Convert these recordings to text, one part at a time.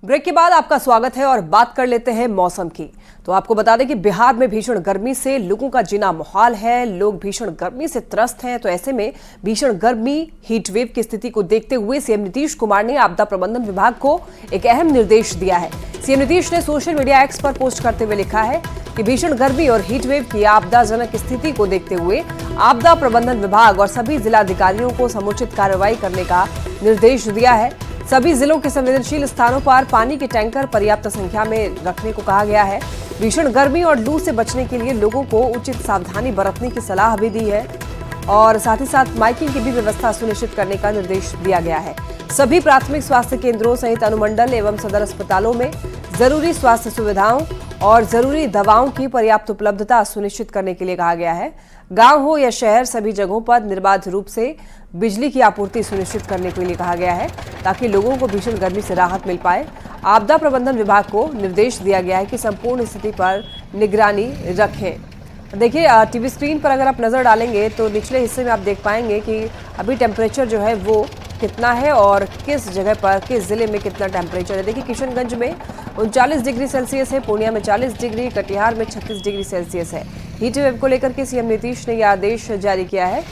Break के बाद आपका स्वागत है और बात कर लेते हैं मौसम की। तो आपको बता दें कि बिहार में भीषण गर्मी से लोगों का जीना मुहाल है। लोग भीषण गर्मी से त्रस्त हैं। तो ऐसे में भीषण गर्मी हीट वेव की स्थिति को देखते हुए सीएम नीतीश कुमार ने आपदा प्रबंधन विभाग को एक अहम निर्देश दिया है। सीएम नीतीश ने सोशल मीडिया एक्स पर पोस्ट करते हुए लिखा है कि भीषण गर्मी और हीट वेव की आपदाजनक स्थिति को देखते हुए आपदा प्रबंधन विभाग और सभी जिलाधिकारियों को समुचित कार्रवाई करने का निर्देश दिया है। सभी जिलों के संवेदनशील स्थानों पर पानी के टैंकर पर्याप्त संख्या में रखने को कहा गया है। भीषण गर्मी और लू से बचने के लिए लोगों को उचित सावधानी बरतने की सलाह भी दी है और साथ ही साथ माइकिंग की भी व्यवस्था सुनिश्चित करने का निर्देश दिया गया है। सभी प्राथमिक स्वास्थ्य केंद्रों सहित अनुमंडल एवं सदर अस्पतालों में जरूरी स्वास्थ्य सुविधाओं और जरूरी दवाओं की पर्याप्त उपलब्धता सुनिश्चित करने के लिए कहा गया है। गांव हो या शहर, सभी जगहों पर निर्बाध रूप से बिजली की आपूर्ति सुनिश्चित करने के लिए कहा गया है ताकि लोगों को भीषण गर्मी से राहत मिल पाए। आपदा प्रबंधन विभाग को निर्देश दिया गया है कि संपूर्ण स्थिति पर निगरानी रखें। देखिए, टीवी स्क्रीन पर अगर आप नजर डालेंगे तो निचले हिस्से में आप देख पाएंगे कि अभी टेम्परेचर जो है वो कितना है और किस जगह पर, किस जिले में कितना टेम्परेचर है। देखिए, किशनगंज में 39 डिग्री सेल्सियस है, पूर्णिया में 40 डिग्री, कटिहार में 36 डिग्री सेल्सियस है। हीट वेव को लेकर के सीएम नीतीश ने यह आदेश जारी किया है।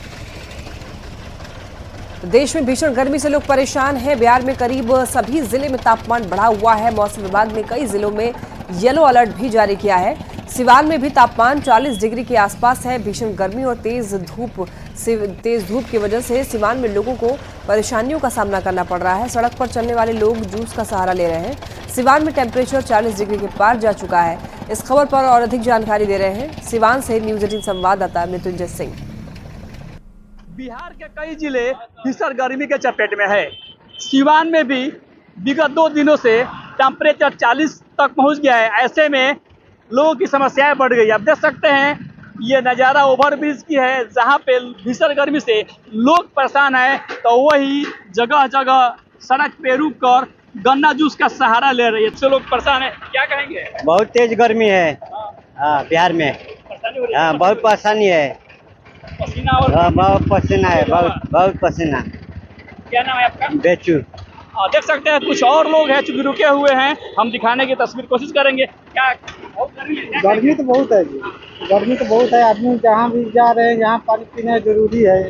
देश में भीषण गर्मी से लोग परेशान हैं। बिहार में करीब सभी जिले में तापमान बढ़ा हुआ है। मौसम विभाग ने कई जिलों में येलो अलर्ट भी जारी किया है। सिवान में भी तापमान 40 डिग्री के आसपास है। भीषण गर्मी और तेज धूप की वजह से सिवान में लोगों को परेशानियों का सामना करना पड़ रहा है। सड़क पर चलने वाले लोग जूस का सहारा ले रहे हैं। सिवान में टेम्परेचर 40 डिग्री के पार जा चुका है। इस खबर पर और अधिक जानकारी दे रहे हैं सिवान से न्यूज 18 संवाददाता मृत्युंजय सिंह। बिहार के कई जिले भीषण गर्मी के चपेट में है। सिवान में भी विगत 2 दिनों से टेम्परेचर 40 तक पहुंच गया है। ऐसे में लोगों की समस्याएं बढ़ गई। आप देख सकते हैं ये नज़ारा ओवरब्रिज की है जहां पे भीषण गर्मी से लोग परेशान हैं, तो वही जगह जगह सड़क पे रुक कर गन्ना जूस का सहारा ले रही है। इससे लोग परेशान हैं। क्या कहेंगे? बहुत तेज गर्मी है बिहार में। परेशानी हो रही है? बहुत परेशानी है। पसीना और बहुत पसीना है, बहुत पसीना। क्या नाम है आपका? बेचू। देख सकते हैं कुछ और लोग हैं जो रुके हुए हैं। हम दिखाने की तस्वीर कोशिश करेंगे। क्या बहुत गर्मी तो बहुत है जी, गर्मी तो बहुत है। आदमी जहाँ भी जा रहे हैं यहाँ पानी पीना जरूरी है।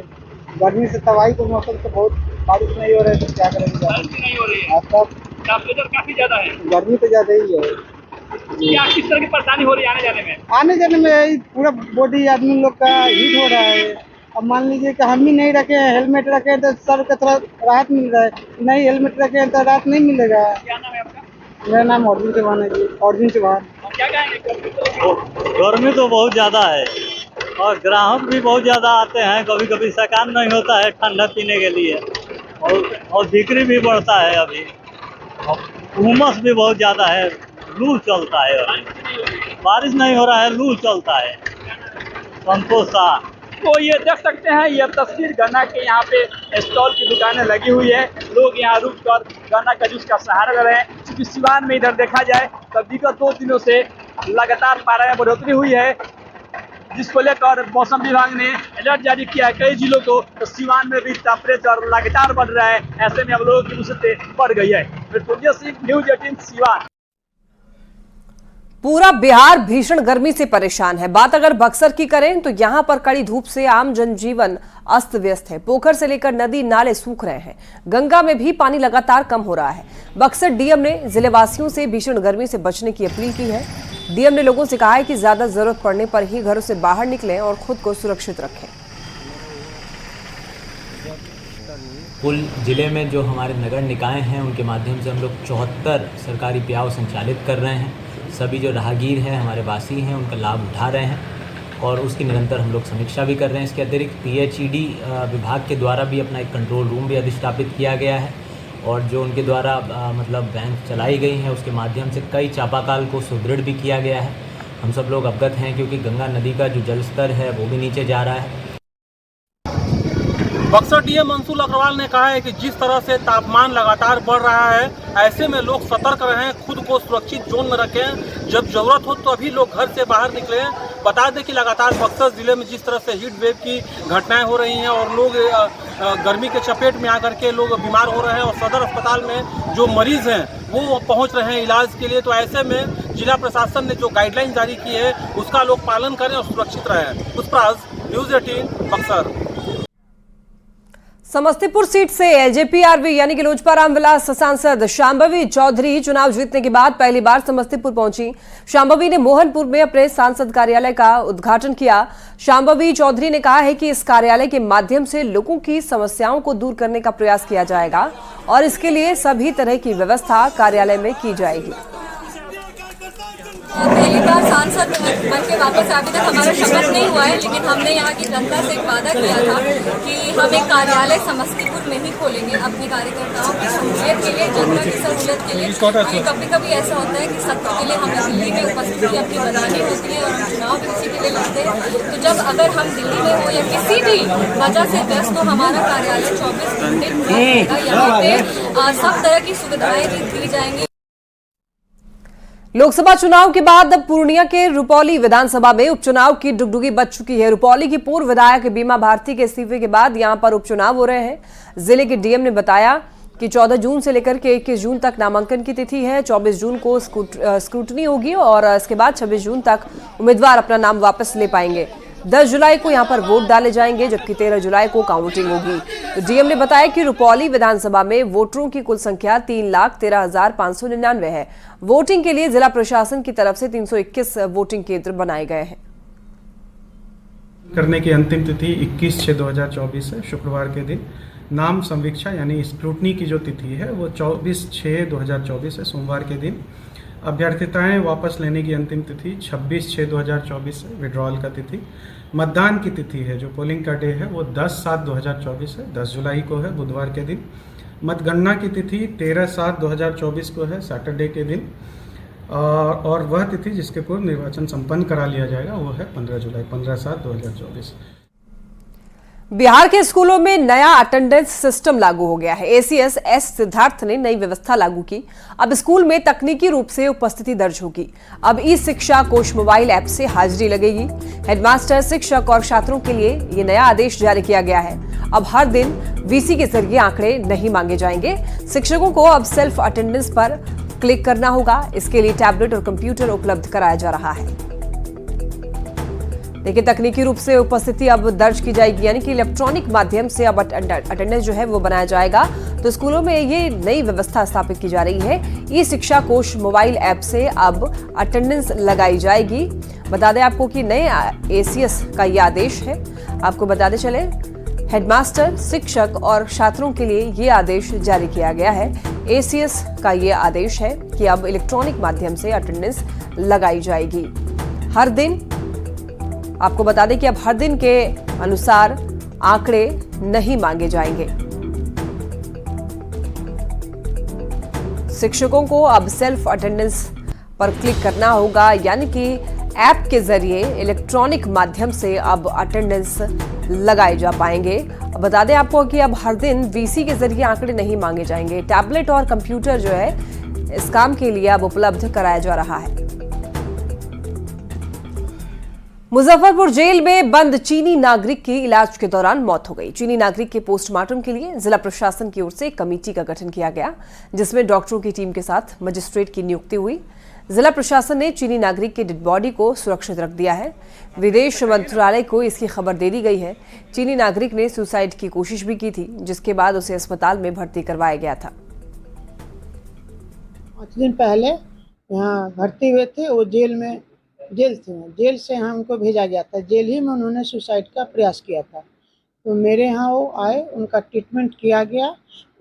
गर्मी से तबाही को मौसम से बहुत बारिश नहीं हो रही है तो क्या करेंगे? बारिश नहीं हो रही है। टेम्परेचर काफी ज्यादा है। गर्मी तो ज्यादा ही है। क्या किस तरह की परेशानी हो रही है आने जाने में यही पूरा बॉडी आदमी लोग का हीट हो रहा है। अब मान लीजिए कि हम ही नहीं रखे हैं, हेलमेट रखे हैं तो सर का थोड़ा राहत मिल रहा है, नहीं हेलमेट रखे हैं तो राहत नहीं मिलेगा। क्या नाम है आपका? मेरा नाम अर्जुन चौहान है जी, अर्जुन चौहान। क्या कहेंगे? गर्मी तो बहुत ज़्यादा है और ग्राहक भी बहुत ज़्यादा आते हैं। कभी कभी सकान नहीं होता है ठंडा पीने के लिए और बिक्री भी बढ़ता है। अभी उमस भी बहुत ज़्यादा है, लू चलता है। बारिश नहीं हो रहा है, लू चलता है। संतोष शाह। तो ये देख सकते हैं ये तस्वीर गन्ना के यहाँ पे स्टॉल की दुकानें लगी हुई है। लोग यहाँ रुक कर गन्ना का जूस का सहारा ले रहे हैं। क्योंकि सिवान में इधर देखा जाए तो विगत 2 दिनों से लगातार पारा में बढ़ोतरी हुई है, जिसको लेकर मौसम विभाग ने अलर्ट जारी किया है कई जिलों को। तो सिवान में भी टेम्परेचर लगातार बढ़ रहा है। ऐसे में अब लोगों की मुसीबतें बढ़ गई है। मृत्युंजय सिंह, न्यूज 18 सिवान। पूरा बिहार भीषण गर्मी से परेशान है। बात अगर बक्सर की करें तो यहां पर कड़ी धूप से आम जनजीवन अस्त व्यस्त है। पोखर से लेकर नदी नाले सूख रहे हैं। गंगा में भी पानी लगातार कम हो रहा है। बक्सर डीएम ने जिलेवासियों से भीषण गर्मी से बचने की अपील की है। डीएम ने लोगों से कहा है कि ज्यादा जरूरत पड़ने पर ही घरों से बाहर निकलें और खुद को सुरक्षित रखें। कुल जिले में जो हमारे नगर निकाय हैं उनके माध्यम से हम लोग 74 सरकारी पियाव संचालित कर रहे हैं। सभी जो राहगीर हैं, हमारे वासी हैं, उनका लाभ उठा रहे हैं और उसकी निरंतर हम लोग समीक्षा भी कर रहे हैं। इसके अतिरिक्त पीएचईडी विभाग के द्वारा भी अपना एक कंट्रोल रूम भी अधिष्ठापित किया गया है और जो उनके द्वारा मतलब बैंक चलाई गई हैं उसके माध्यम से कई चापाकल को सुदृढ़ भी किया गया है। हम सब लोग अवगत हैं क्योंकि गंगा नदी का जो जल स्तर है वो भी नीचे जा रहा है। बक्सर डीएम अंशुल अग्रवाल ने कहा है कि जिस तरह से तापमान लगातार बढ़ रहा है, ऐसे में लोग सतर्क रहें, खुद को सुरक्षित जोन में रखें जब ज़रूरत हो तो अभी लोग घर से बाहर निकले हैं। बता दें कि लगातार बक्सर ज़िले में जिस तरह से हीट वेव की घटनाएं हो रही हैं और लोग गर्मी के चपेट में आकर के लोग बीमार हो रहे हैं और सदर अस्पताल में जो मरीज़ हैं वो पहुंच रहे हैं इलाज के लिए, तो ऐसे में जिला प्रशासन ने जो गाइडलाइन जारी की है उसका लोग पालन करें और सुरक्षित रहें। पुष्पराज, न्यूज़ 18 बक्सर। समस्तीपुर सीट से एलजेपी आरवी यानी कि लोजपा रामविलास सांसद शांभवी चौधरी चुनाव जीतने के बाद पहली बार समस्तीपुर पहुंची। शांभवी ने मोहनपुर में अपने सांसद कार्यालय का उद्घाटन किया। शांभवी चौधरी ने कहा है कि इस कार्यालय के माध्यम से लोगों की समस्याओं को दूर करने का प्रयास किया जाएगा और इसके लिए सभी तरह की व्यवस्था कार्यालय में की जाएगी। पहली बार सांसद बन के वापस अभी तक हमारा शपथ नहीं हुआ है, लेकिन हमने यहाँ की जनता से एक वादा किया था कि हम एक कार्यालय समस्तीपुर में ही खोलेंगे अपने कार्यकर्ताओं की सहूलियत के लिए, जनता की सहूलियत के लिए। क्योंकि कभी कभी ऐसा होता है कि सत्ता के लिए हमें दिल्ली में उपस्थिति अपनी बनानी होती है और हम चुनाव भी उसी के लिए लड़ते हैं। तो जब अगर हम दिल्ली में हो या किसी भी वजह से व्यस्त हो, हमारा कार्यालय 24 घंटे खुला रहेगा। यहाँ पे सब तरह की सुविधाएं दी जाएंगी। लोकसभा चुनाव के बाद अब पूर्णिया के रुपौली विधानसभा में उपचुनाव की डुगडुगी बज चुकी है। रुपौली की पूर्व विधायक बीमा भारती के इस्तीफे के बाद यहां पर उपचुनाव हो रहे हैं। जिले के डीएम ने बताया कि 14 जून से लेकर के 21 जून तक नामांकन की तिथि है। 24 जून को स्क्रूटनी होगी और इसके बाद 26 जून तक उम्मीदवार अपना नाम वापस ले पाएंगे। 10 जुलाई को यहां पर वोट डाले जाएंगे, जबकि 13 जुलाई को काउंटिंग होगी। तो डीएम ने बताया कि रुपौली विधानसभा में वोटरों की कुल संख्या 3,13,599 है। वोटिंग के लिए जिला प्रशासन की तरफ से 321 वोटिंग केंद्र बनाए गए हैं। करने की अंतिम तिथि 21/6/2024 है, शुक्रवार के दिन। नाम संवीक्षा यानी स्क्रूटनी की जो तिथि है वो 24/6/2024 है, सोमवार के दिन। अभ्यर्थिताएं वापस लेने की अंतिम तिथि 26/6/2024 है, विड्रॉल का तिथि। मतदान की तिथि है, जो पोलिंग का डे है, वो 10/7/2024 है, 10 जुलाई को है, बुधवार के दिन। मतगणना की तिथि 13/7/2024 को है, सैटरडे के दिन। और वह तिथि जिसके पूर्व निर्वाचन संपन्न करा लिया जाएगा वो है 15 जुलाई, 15/7/2024। बिहार के स्कूलों में नया अटेंडेंस सिस्टम लागू हो गया है। एसीएस एस सिद्धार्थ ने नई व्यवस्था लागू की। अब स्कूल में तकनीकी रूप से उपस्थिति दर्ज होगी। अब ई शिक्षा कोश मोबाइल ऐप से हाजिरी लगेगी। हेडमास्टर, शिक्षक और छात्रों के लिए ये नया आदेश जारी किया गया है। अब हर दिन वीसी के जरिए आंकड़े नहीं मांगे जाएंगे। शिक्षकों को अब सेल्फ अटेंडेंस पर क्लिक करना होगा। इसके लिए टैबलेट और कंप्यूटर उपलब्ध कराया जा रहा है। देखिए, तकनीकी रूप से उपस्थिति अब दर्ज की जाएगी, यानी कि इलेक्ट्रॉनिक माध्यम से अब अटेंडेंस जो है वो बनाया जाएगा। तो स्कूलों में ये नई व्यवस्था स्थापित की जा रही है। ई शिक्षा कोश मोबाइल ऐप से अब अटेंडेंस लगाई जाएगी। बता दें आपको कि नए एसीएस का ये आदेश है। आपको बताते चले, हेडमास्टर, शिक्षक और छात्रों के लिए ये आदेश जारी किया गया है। एसीएस का ये आदेश है कि अब इलेक्ट्रॉनिक माध्यम से अटेंडेंस लगाई जाएगी। हर दिन आपको बता दें कि अब हर दिन के अनुसार आंकड़े नहीं मांगे जाएंगे। शिक्षकों को अब सेल्फ अटेंडेंस पर क्लिक करना होगा, यानी कि ऐप के जरिए इलेक्ट्रॉनिक माध्यम से अब अटेंडेंस लगाए जा पाएंगे। बता दें आपको कि अब हर दिन वीसी के जरिए आंकड़े नहीं मांगे जाएंगे। टैबलेट और कंप्यूटर जो है इस काम के लिए अब उपलब्ध कराया जा रहा है। मुजफ्फरपुर जेल में बंद चीनी नागरिक की इलाज के दौरान मौत हो गई। चीनी नागरिक के पोस्टमार्टम के लिए जिला प्रशासन की ओर से एक कमेटी का गठन किया गया, जिसमें डॉक्टरों की टीम के साथ मजिस्ट्रेट की नियुक्ति हुई। जिला प्रशासन ने चीनी नागरिक के डेड बॉडी को सुरक्षित रख दिया है। विदेश मंत्रालय को इसकी खबर दे दी गई है। चीनी नागरिक ने सुसाइड की कोशिश भी की थी, जिसके बाद उसे अस्पताल में भर्ती करवाया गया था। 5 दिन पहले यहाँ भर्ती हुए थे, वो जेल से हमको भेजा गया था। जेल ही में उन्होंने सुसाइड का प्रयास किया था। तो मेरे यहाँ वो आए, उनका ट्रीटमेंट किया गया,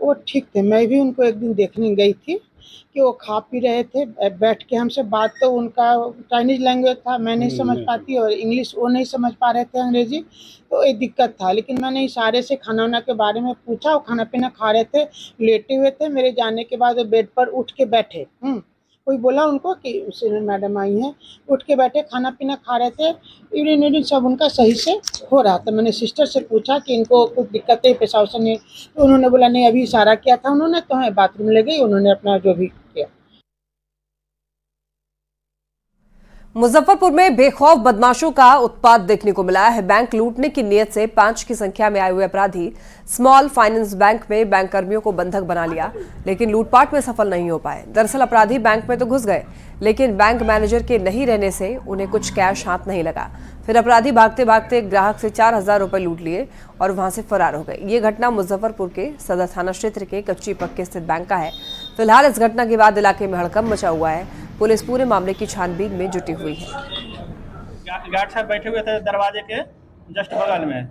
वो ठीक थे। मैं भी उनको एक दिन देखने गई थी कि वो खा पी रहे थे, बैठ के हमसे बात, तो उनका चाइनीज लैंग्वेज था, मैं नहीं समझ पाती, और इंग्लिश वो नहीं समझ पा रहे थे, अंग्रेजी, तो एक दिक्कत था। लेकिन मैंने इशारे से खाना वाना के बारे में पूछा। वो खाना पीना खा रहे थे, लेटे हुए थे। मेरे जाने के बाद वो बेड पर उठ के बैठे। कोई बोला उनको कि मैडम आई हैं, उठ के बैठे, खाना पीना खा रहे थे। यूरिन सब उनका सही से हो रहा था। मैंने सिस्टर से पूछा कि इनको कुछ दिक्कत है, पेशाब से नहीं, तो उन्होंने बोला नहीं, अभी इशारा किया था उन्होंने, तो है बाथरूम ले गई, उन्होंने अपना जो भी किया। मुजफ्फरपुर में बेखौफ बदमाशों का उत्पात देखने को मिला है। बैंक लूटने की नीयत से 5 की संख्या में आए हुए अपराधी स्मॉल फाइनेंस बैंक में बैंक कर्मियों को बंधक बना लिया, लेकिन लूटपाट में सफल नहीं हो पाए। दरअसल अपराधी बैंक में तो घुस गए, लेकिन बैंक मैनेजर के नहीं रहने से उन्हें कुछ कैश हाथ नहीं लगा। फिर अपराधी भागते भागते ग्राहक से 4,000 रुपए लूट लिए और वहां से फरार हो गए। ये घटना मुजफ्फरपुर के सदर थाना क्षेत्र के कच्ची पक्के स्थित बैंक का है। फिलहाल इस घटना के बाद इलाके में हड़कंप मचा हुआ है। पुलिस पूरे मामले की छानबीन में जुटी हुई है। गार्ड साहब बैठे हुए थे दरवाजे के जस्ट बगल में।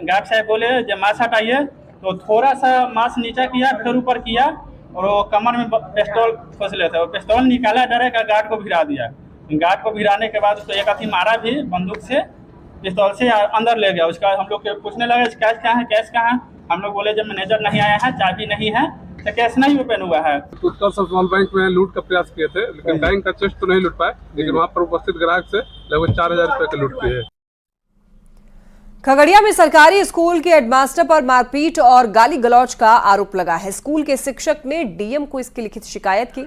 गार्ड साहब बोले जब मास्क हटाइए, तो थोड़ा सा मास्क नीचा किया, फिर ऊपर किया और वो कमर में पिस्तौल फंस लेते। वो पिस्तौल निकाला, डरे का गार्ड को भिड़ा दिया। गार्ड को भिड़ाने के बाद उसको एक अथी मारा भी बंदूक से, पिस्तौल से अंदर ले गया। उसका हम लोग पूछने लगे कैश कहाँ है, कैश कहाँ है। हम लोग बोले जब मैनेजर नहीं आया है, चाबी नहीं है, तो कैश नहीं ओपन हुआ है। उत्तर सब स्मॉल बैंक में लूट का प्रयास किए थे, लेकिन बैंक का चेस्ट तो नहीं लूट पाए, लेकिन वहाँ पर उपस्थित ग्राहक से लगभग 4,000 रुपए की लूट की है। खगड़िया में सरकारी स्कूल के हेडमास्टर पर मारपीट और गाली गलौज का आरोप लगा है। स्कूल के शिक्षक ने डीएम को इसकी लिखित शिकायत की।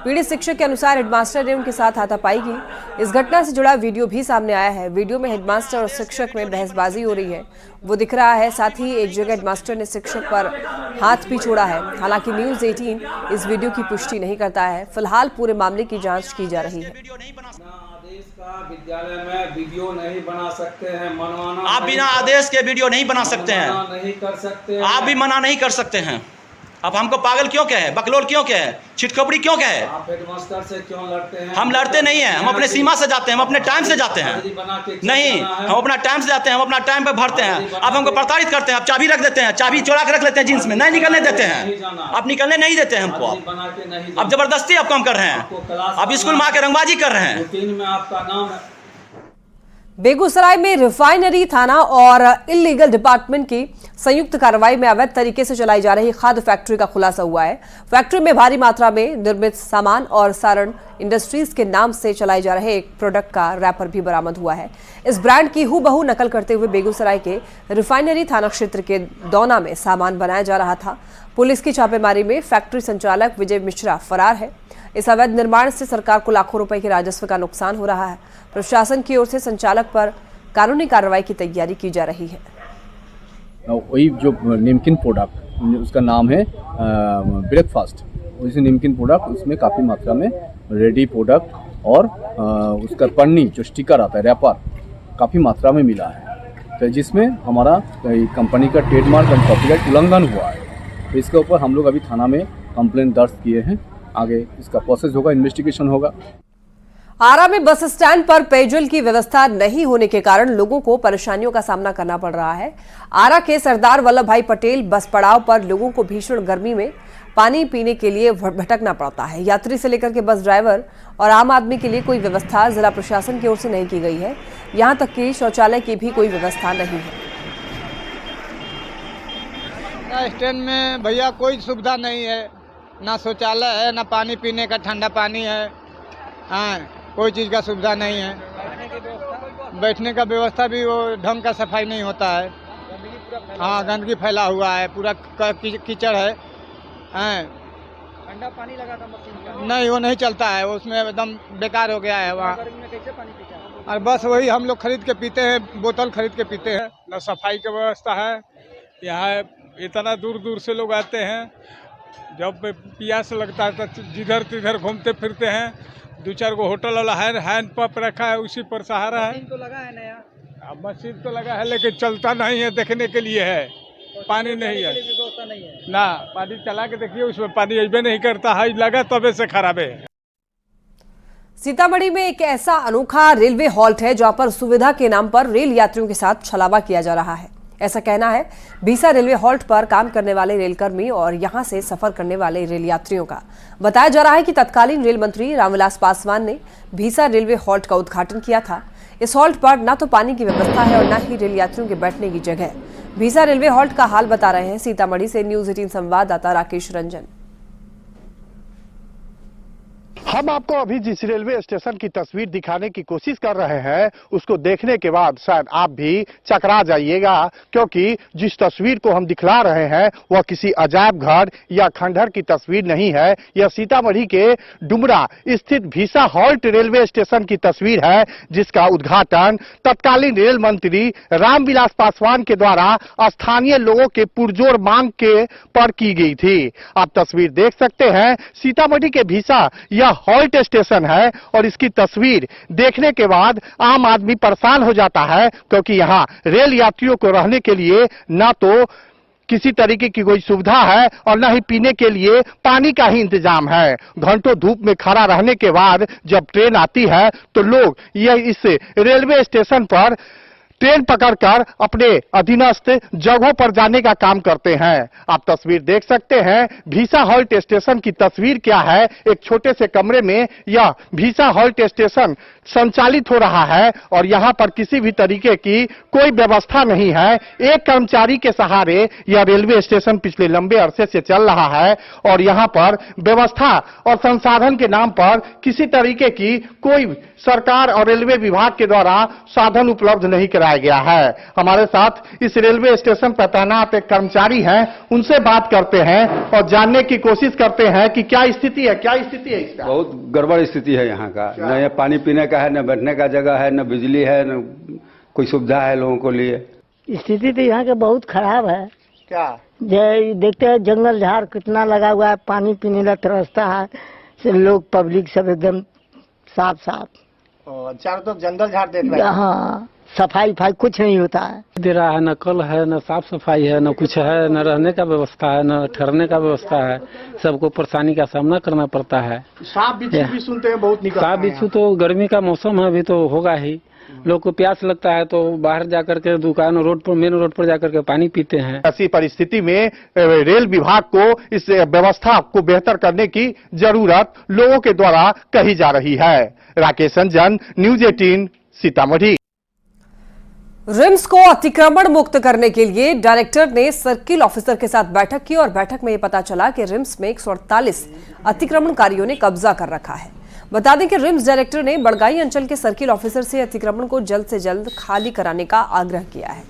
पीड़ित शिक्षक के अनुसार हेडमास्टर ने उनके साथ हाथापाई की। इस घटना से जुड़ा वीडियो भी सामने आया है। वीडियो में हेडमास्टर और शिक्षक में बहसबाजी हो रही है, वो दिख रहा है। साथ ही एक जगह हेडमास्टर ने शिक्षक पर हाथ भी छोड़ा है। हालांकि न्यूज़ 18 इस वीडियो की पुष्टि नहीं करता है। फिलहाल पूरे मामले की जाँच की जा रही है। विद्यालय में वीडियो नहीं बना सकते हैं, मनवाना आप बिना आदेश के वीडियो नहीं बना सकते हैं, नहीं कर सकते, आप भी मना नहीं कर सकते हैं। अब हमको पागल क्यों कहे, बकलोल क्यों कहे, छिटकपड़ी क्यों कहे? आप हेडमास्टर से क्यों लड़ते हैं? हम लड़ते नहीं हैं, हम अपने सीमा से जाते हैं, हम अपने टाइम से जाते हैं। नहीं, हम अपना टाइम से जाते हैं, हम अपना टाइम पे भरते हैं। आप हमको प्रताड़ित करते हैं, आप चाबी रख देते हैं, चाबी चुरा के रख लेते हैं जींस में, नहीं निकलने देते हैं। आप निकलने नहीं देते हैं हमको। आप जबरदस्ती आप काम कर रहे हैं, आप स्कूल में आके रंगबाजी कर रहे हैं। रूटीन में आपका नाम है। बेगूसराय में रिफाइनरी थाना और इलीगल डिपार्टमेंट की संयुक्त कार्रवाई में अवैध तरीके से चलाई जा रही खाद्य फैक्ट्री का खुलासा हुआ है। फैक्ट्री में भारी मात्रा में निर्मित सामान और सारण इंडस्ट्रीज के नाम से चलाए जा रहे एक प्रोडक्ट का रैपर भी बरामद हुआ है। इस ब्रांड की हूबहू नकल करते हुए बेगूसराय के रिफाइनरी थाना क्षेत्र के दौना में सामान बनाया जा रहा था। पुलिस की छापेमारी में फैक्ट्री संचालक विजय मिश्रा फरार है। इस अवैध निर्माण से सरकार को लाखों रुपए के राजस्व का नुकसान हो रहा है। प्रशासन की ओर से संचालक पर कानूनी कार्रवाई की तैयारी की जा रही है। वही जो नमकीन प्रोडक्ट, उसका नाम है ब्रेकफास्ट, उसी नमकीन प्रोडक्ट, उसमें काफ़ी मात्रा में रेडी प्रोडक्ट और उसका पन्नी जो स्टिकर आता है, रैपर, काफ़ी मात्रा में मिला है, तो जिसमें हमारा कंपनी का ट्रेडमार्क एंड कॉपीराइट उल्लंघन हुआ है। तो इसके ऊपर हम लोग अभी थाना में कंप्लेंट दर्ज किए हैं। आगे इसका प्रोसेस होगा, इन्वेस्टिगेशन होगा। आरा में बस स्टैंड पर पेयजल की व्यवस्था नहीं होने के कारण लोगों को परेशानियों का सामना करना पड़ रहा है। आरा के सरदार वल्लभ भाई पटेल बस पड़ाव पर लोगों को भीषण गर्मी में पानी पीने के लिए भटकना पड़ता है। यात्री से लेकर के बस ड्राइवर और आम आदमी के लिए कोई व्यवस्था जिला प्रशासन की ओर से नहीं की गई है। यहां तक कि शौचालय की भी कोई व्यवस्था नहीं है। स्टैंड में भैया कोई सुविधा नहीं है, ना शौचालय है, ना पानी पीने का ठंडा पानी है। हाँ, कोई चीज़ का सुविधा नहीं है। बैठने का व्यवस्था भी वो ढंग का सफाई नहीं होता है। हाँ, गंदगी फैला हुआ है, पूरा कीचड़ है। हाँ, ठंडा पानी लगा था मशीन का, नहीं वो नहीं चलता है, उसमें एकदम बेकार हो गया है वहाँ। कैसे पानी पीता है? और बस वही हम लोग खरीद के पीते हैं, बोतल खरीद के पीते हैं। न सफाई की व्यवस्था है, यहाँ इतना दूर दूर से लोग आते हैं। जब प्यास लगता है तो जिधर तिधर घूमते फिरते हैं। 2-4 गो होटल वाला हैंड पंप रखा है, उसी पर सहारा है। मशीन तो लगा है नया, मशीन तो लगा है लेकिन चलता नहीं है, देखने के लिए है, पानी नहीं है। व्यवस्था नहीं है ना, पानी चला के देखिए, उसमें पानी अबे नहीं करता है, लगा तबे से खराब है। सीतामढ़ी में एक ऐसा अनोखा रेलवे हॉल्ट है जहां पर सुविधा के नाम पर रेल यात्रियों के साथ छलावा किया जा रहा है। ऐसा कहना है बीसा रेलवे हॉल्ट पर काम करने वाले रेलकर्मी और यहां से सफर करने वाले रेल यात्रियों का। बताया जा रहा है कि तत्कालीन रेल मंत्री रामविलास पासवान ने भीसा रेलवे हॉल्ट का उद्घाटन किया था। इस हॉल्ट पर न तो पानी की व्यवस्था है और न ही रेल यात्रियों के बैठने की जगह। भीसा रेलवे हॉल्ट का हाल बता रहे हैं सीतामढ़ी से न्यूज़ 18 संवाददाता राकेश रंजन। हम आपको अभी जिस रेलवे स्टेशन की तस्वीर दिखाने की कोशिश कर रहे हैं उसको देखने के बाद शायद आप भी चकरा जाइएगा, क्योंकि जिस तस्वीर को हम दिखला रहे हैं वह किसी अजायब घर या खंडहर की तस्वीर नहीं है। यह सीतामढ़ी के डुमरा स्थित भीसा हॉल्ट रेलवे स्टेशन की तस्वीर है, जिसका उद्घाटन तत्कालीन रेल मंत्री रामविलास पासवान के द्वारा स्थानीय लोगों के पुरजोर मांग के पर की गई थी। आप तस्वीर देख सकते हैं, सीतामढ़ी के भीसा यह हॉल्ट स्टेशन है और इसकी तस्वीर देखने के बाद आम आदमी परेशान हो जाता है, क्योंकि यहाँ रेल यात्रियों को रहने के लिए ना तो किसी तरीके की कोई सुविधा है और न ही पीने के लिए पानी का ही इंतजाम है। घंटों धूप में खड़ा रहने के बाद जब ट्रेन आती है तो लोग यह इस रेलवे स्टेशन पर ट्रेन पकड़कर अपने अधीनस्थ जगहों पर जाने का काम करते हैं। आप तस्वीर देख सकते हैं, भीसा हॉल्ट स्टेशन की तस्वीर क्या है। एक छोटे से कमरे में यह भीसा हॉल्ट स्टेशन संचालित हो रहा है और यहाँ पर किसी भी तरीके की कोई व्यवस्था नहीं है। एक कर्मचारी के सहारे यह रेलवे स्टेशन पिछले लंबे अरसे से चल रहा है और यहाँ पर व्यवस्था और संसाधन के नाम पर किसी तरीके की कोई सरकार और रेलवे विभाग के द्वारा साधन उपलब्ध नहीं कराया गया है। हमारे साथ इस रेलवे स्टेशन पर तैनात एक कर्मचारी हैं, उनसे बात करते हैं और जानने की कोशिश करते हैं कि क्या स्थिति है इसका। बहुत गड़बड़ स्थिति है यहाँ का, न ये पानी पीने का है, न बैठने का जगह है, न बिजली है, न कोई सुविधा है लोगों को लिए। स्थिति तो यहाँ के बहुत खराब है। क्या देखते हैं, जंगल झाड़ कितना लगा हुआ है, पानी पीने का तरसता है, लोग पब्लिक सब एकदम साफ चारों तरफ जंगल झाड़ देख रहे हैं। हाँ, सफाई कुछ नहीं होता है। दे रहा है, न कल है, न साफ सफाई है, न कुछ है, न रहने का व्यवस्था है, न ठहरने का व्यवस्था है। सबको परेशानी का सामना करना पड़ता है। सांप बिच्छू भी सुनते हैं बहुत निकलता है। सांप बिच्छू तो गर्मी का मौसम है, अभी तो होगा ही। लोग को प्यास लगता है तो बाहर जाकर के दुकान मेन रोड पर जाकर के पानी पीते हैं। ऐसी परिस्थिति में रेल विभाग को इस व्यवस्था को बेहतर करने की जरूरत लोगों के द्वारा कही जा रही है। राकेश रंजन, न्यूज 18 सीतामढ़ी। रिम्स को अतिक्रमण मुक्त करने के लिए डायरेक्टर ने सर्किल ऑफिसर के साथ बैठक की और बैठक में यह पता चला कि रिम्स में 148 अतिक्रमणकारियों ने कब्जा कर रखा है। बता दें कि रिम्स डायरेक्टर ने बड़गाई अंचल के सर्किल ऑफिसर से अतिक्रमण को जल्द से जल्द खाली कराने का आग्रह किया है।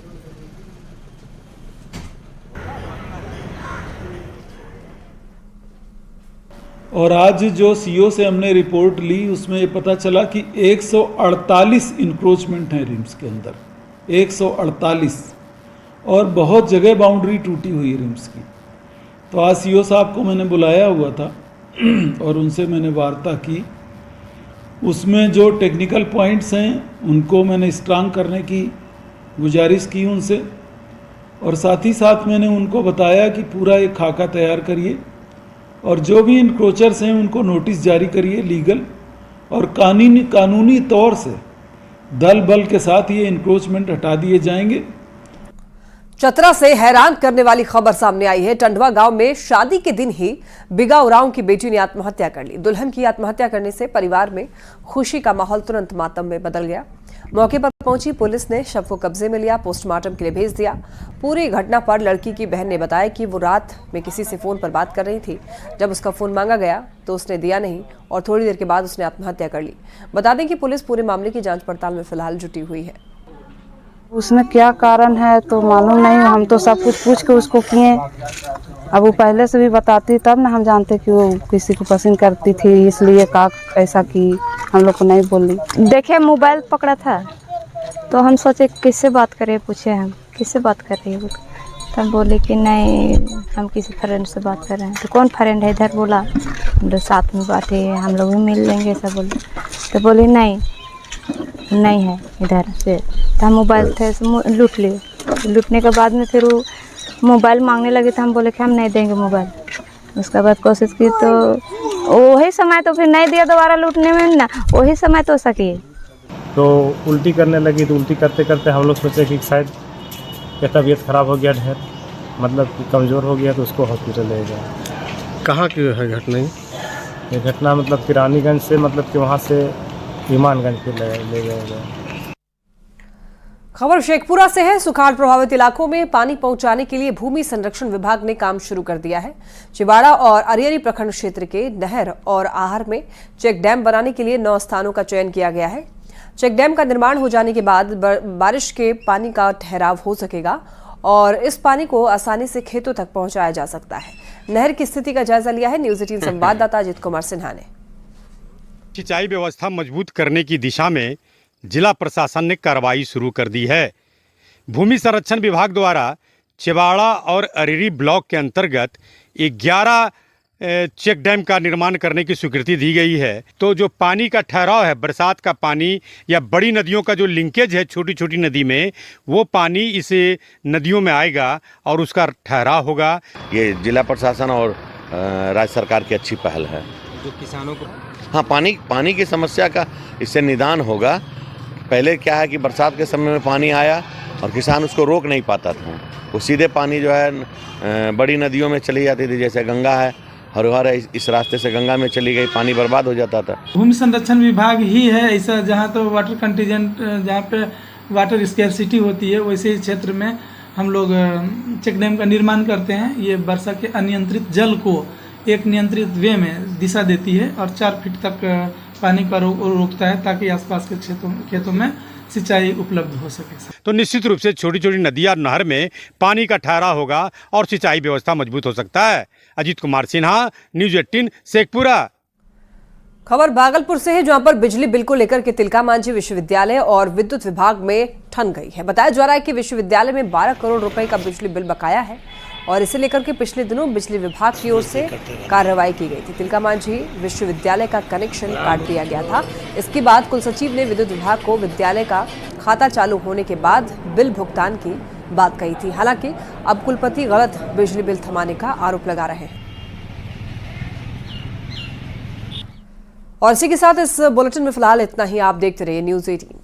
और आज जो सीओ से हमने रिपोर्ट ली उसमें ये पता चला कि 148 इंक्रोचमेंट है रिम्स के अंदर, 148, और बहुत जगह बाउंड्री टूटी हुई है रिम्स की। तो आज सीओ साहब को मैंने बुलाया हुआ था और उनसे मैंने वार्ता की। उसमें जो टेक्निकल पॉइंट्स हैं उनको मैंने स्ट्रांग करने की गुजारिश की उनसे, और साथ ही साथ मैंने उनको बताया कि पूरा एक खाका तैयार करिए और जो भी इंक्रोचर्स हैं उनको नोटिस जारी करिए लीगल, और कानूनी तौर से दल बल के साथ ये इंक्रोचमेंट हटा दिए जाएंगे। चतरा से हैरान करने वाली खबर सामने आई है। टंडवा गांव में शादी के दिन ही बिगा उरांव की बेटी ने आत्महत्या कर ली। दुल्हन की आत्महत्या करने से परिवार में खुशी का माहौल तुरंत मातम में बदल गया। मौके पर पहुंची पुलिस ने शव को कब्जे में लिया, पोस्टमार्टम के लिए भेज दिया। पूरी घटना पर लड़की की बहन ने बताया कि वो रात में किसी से फोन पर बात कर रही थी। जब उसका फोन मांगा गया तो उसने दिया नहीं और थोड़ी देर के बाद उसने आत्महत्या कर ली। बता दें कि पुलिस पूरे मामले की जांच पड़ताल में फिलहाल जुटी हुई है। उसमें क्या कारण है तो मालूम नहीं, हम तो सब कुछ पूछ के उसको किए। अब वो पहले से भी बताती तब ना हम जानते कि वो किसी को पसंद करती थी, इसलिए का ऐसा की हम लोग को नहीं बोली। देखे मोबाइल पकड़ा था तो हम सोचे किससे बात करें, पूछे हम किससे बात कर रही है, तब बोले कि नहीं हम किसी फ्रेंड से बात कर रहे हैं। तो कौन फ्रेंड है इधर, बोला हम लोग साथ में बैठे हैं, हम लोग भी मिल लेंगे ऐसा बोले। तो बोली नहीं है इधर से। तो हम मोबाइल थे लूट लिए। लूटने के बाद में फिर वो मोबाइल मांगने लगे तो हम बोले कि हम नहीं देंगे मोबाइल। उसके बाद कोशिश की तो वही समय तो फिर नहीं दिया दोबारा लूटने में ना, वही समय तो सकी तो उल्टी करने लगी। तो उल्टी करते करते हम लोग सोचे कि शायद तबीयत खराब हो गया, ढेर मतलब कि कमज़ोर हो गया, तो उसको हॉस्पिटल ले गया। कहाँ की है घटना? ये घटना मतलब किरानीगंज से, मतलब कि वहाँ से ईमानगंज पे ले गए। खबर शेखपुरा से है। सुखाड़ प्रभावित इलाकों में पानी पहुंचाने के लिए भूमि संरक्षण विभाग ने काम शुरू कर दिया है। चिवाड़ा और अरियरी प्रखंड क्षेत्र के नहर और आहर में चेक डैम बनाने के लिए 9 स्थानों का चयन किया गया है। चेक डैम का निर्माण हो जाने के बाद बारिश के पानी का ठहराव हो सकेगा और इस पानी को आसानी से खेतों तक पहुंचाया जा सकता है। नहर की स्थिति का जायजा लिया है न्यूज़ 18 संवाददाता अजित कुमार सिन्हा ने। सिंचाई व्यवस्था मजबूत करने की दिशा में जिला प्रशासन ने कार्रवाई शुरू कर दी है। भूमि संरक्षण विभाग द्वारा चिवाड़ा और अरियरी ब्लॉक के अंतर्गत 11 चेक डैम का निर्माण करने की स्वीकृति दी गई है। तो जो पानी का ठहराव है, बरसात का पानी या बड़ी नदियों का जो लिंकेज है छोटी छोटी नदी में, वो पानी इस नदियों में आएगा और उसका ठहराव होगा। ये जिला प्रशासन और राज्य सरकार की अच्छी पहल है। जो किसानों को पानी की समस्या का इससे निदान होगा। पहले क्या है कि बरसात के समय में पानी आया और किसान उसको रोक नहीं पाता था। वो सीधे पानी जो है बड़ी नदियों में चली जाती थी, जैसे गंगा है, हर इस रास्ते से गंगा में चली गई, पानी बर्बाद हो जाता था। भूमि संरक्षण विभाग ही है ऐसा जहाँ तो वाटर कंटीजेंट, जहाँ पे वाटर स्कैरसिटी होती है, वैसे ही क्षेत्र में हम लोग चेक डैम का निर्माण करते हैं। ये वर्षा के अनियंत्रित जल को एक नियंत्रित वे में दिशा देती है और 4 फीट तक पानी का रोकता है ताकि आसपास के खेतों में सिंचाई उपलब्ध हो सके। तो निश्चित रूप से छोटी छोटी नदियां और नहर में पानी का ठहराव होगा और सिंचाई व्यवस्था मजबूत हो सकता है। अजित कुमार सिन्हा, न्यूज़ 18 शेखपुरा। खबर भागलपुर से है, जहां पर बिजली बिल को लेकर के तिलका मांझी विश्वविद्यालय और विद्युत विभाग में ठन गई है। बताया जा रहा है कि विश्वविद्यालय में 12 करोड़ रुपए का बिजली बिल बकाया है और इसे लेकर के पिछले दिनों बिजली विभाग की ओर से कार्रवाई की गई थी। तिलका मांझी विश्वविद्यालय का कनेक्शन काट दिया गया था। इसके बाद कुल सचिव ने विद्युत विभाग को विद्यालय का खाता चालू होने के बाद बिल भुगतान की बात कही थी। हालांकि अब कुलपति गलत बिजली बिल थमाने का आरोप लगा रहे हैं। और इसी के साथ इस बुलेटिन में फिलहाल इतना ही। आप देखते रहिए न्यूज़ 18।